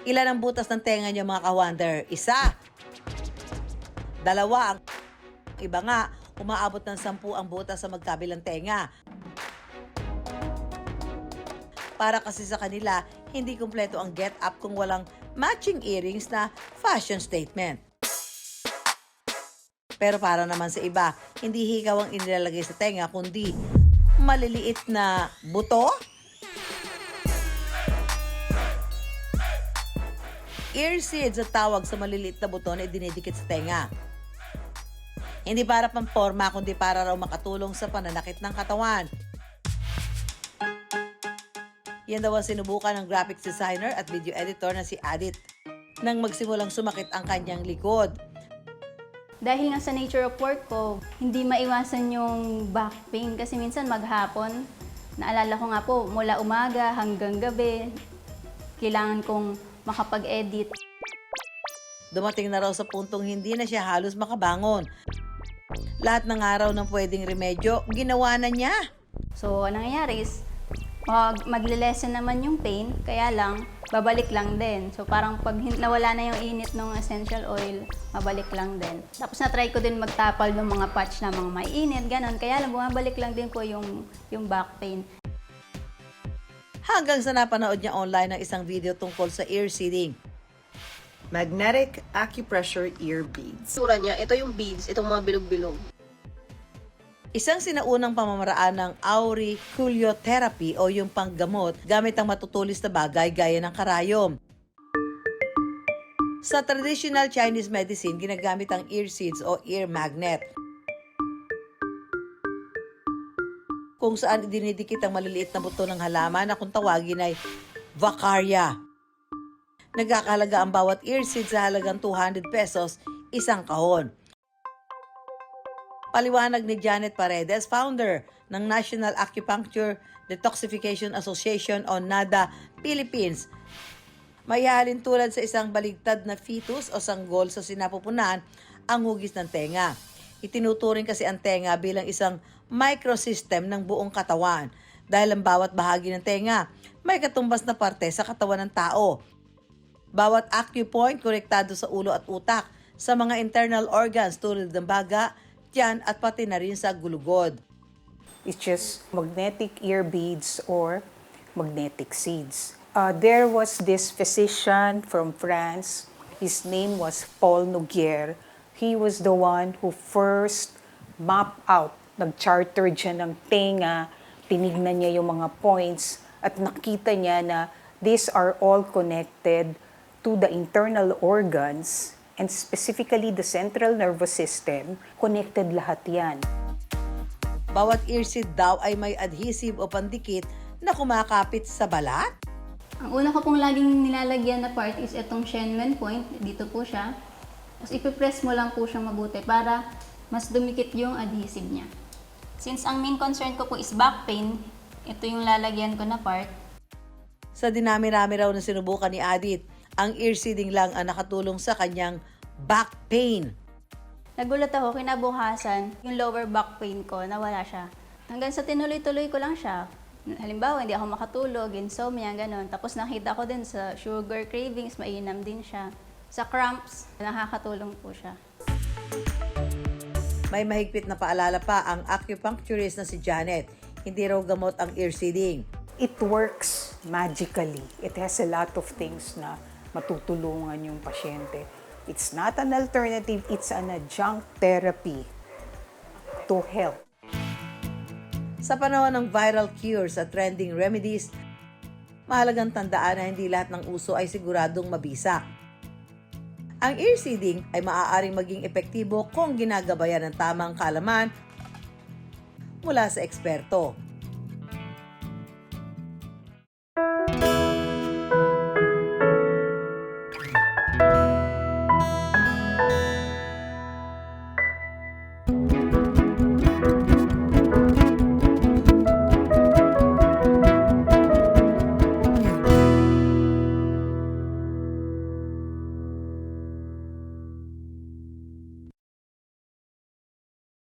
Ilan ang butas ng tenga niyo mga ka-wonder? Isa. Dalawa. Ang iba nga, umaabot ng 10 ang butas sa magkabilang tenga. Para kasi sa kanila, hindi kumpleto ang get-up kung walang matching earrings na fashion statement. Pero para naman sa iba, hindi hikaw ang inilalagay sa tenga kundi maliliit na buto. Ear seeds at tawag sa maliliit na buto na idinidikit sa tenga. Hindi para pamporma kundi para raw makatulong sa pananakit ng katawan. Yan daw ang sinubukan ng graphics designer at video editor na si Adit nang magsimulang sumakit ang kanyang likod. Dahil nga sa nature of work ko, hindi maiwasan yung back pain kasi minsan maghapon, naalala ko nga po, mula umaga hanggang gabi, kailangan kong makapag-edit. Dumating na raw sa puntong hindi na siya halos makabangon. Lahat ng araw ng pwedeng remedyo, ginawa na niya. So, anong nangyayari is, magle-lessen naman yung pain, kaya lang, babalik lang din. So, parang pag nawala na yung init ng essential oil, mabalik lang din. Tapos na-try ko din magtapal ng mga patch na mga mainit, ganun. Kaya lang, bumabalik lang din po yung back pain. Hanggang sa napanood niya online ng isang video tungkol sa ear seeding. Magnetic acupressure ear beads. Itsura niya, ito yung beads, itong mga bilog-bilog. Isang sinaunang pamamaraan ng auriculotherapy o yung panggamot gamit ang matutulis na bagay gaya ng karayom. Sa traditional Chinese medicine, ginagamit ang ear seeds o ear magnet, kung saan idinidikit ang maliliit na buto ng halaman na kung tawagin ay vacaria. Nagkakahalaga ang bawat ear seed sa halagang 200 pesos, isang kahon. Paliwanag ni Janet Paredes, founder ng National Acupuncture Detoxification Association o NADA Philippines. Mayahalin tulad sa isang baligtad na fetus o sanggol sa sinapupunan ang hugis ng tenga. Itinuturing kasi ang tenga bilang isang microsystem ng buong katawan dahil ang bawat bahagi ng tenga may katumbas na parte sa katawan ng tao. Bawat acupoint konektado sa ulo at utak, sa mga internal organs tulad ng baga, tiyan at pati na rin sa gulugod. It's just magnetic ear beads or magnetic seeds. There was this physician from France. His name was Paul Noguer. He was the one who first mapped out, nag-charter dyan ng tenga, tinignan niya yung mga points at nakita niya na these are all connected to the internal organs and specifically the central nervous system, connected lahat yan. Bawat ear seed daw ay may adhesive o pandikit na kumakapit sa balat. Ang una ko pong laging nilalagyan na part is itong Shenmen point. Dito po siya. Tapos ipipress mo lang po siya mabuti para mas dumikit yung adhesive niya. Since ang main concern ko po is back pain, ito yung lalagyan ko na part. Sa dinami-rami raw na sinubukan ni Adit, ang ear seeding lang ang nakatulong sa kanyang back pain. Nagulat ako, kinabukasan, yung lower back pain ko, nawala siya. Hanggang sa tinuloy-tuloy ko lang siya. Halimbawa, hindi ako makatulog, insomnia, gano'n. Tapos nakita ko din sa sugar cravings, mainam din siya. Sa cramps, nakakatulong po siya. May mahigpit na paalala pa ang acupuncturist na si Janet. Hindi raw gamot ang ear seeding. It works magically. It has a lot of things na matutulungan yung pasyente. It's not an alternative, it's an adjunct therapy to help. Sa panahon ng viral cures at trending remedies, mahalagang tandaan na hindi lahat ng uso ay siguradong mabisa. Ang ear seeding ay maaaring maging epektibo kung ginagabayan ng tamang kaalaman mula sa eksperto.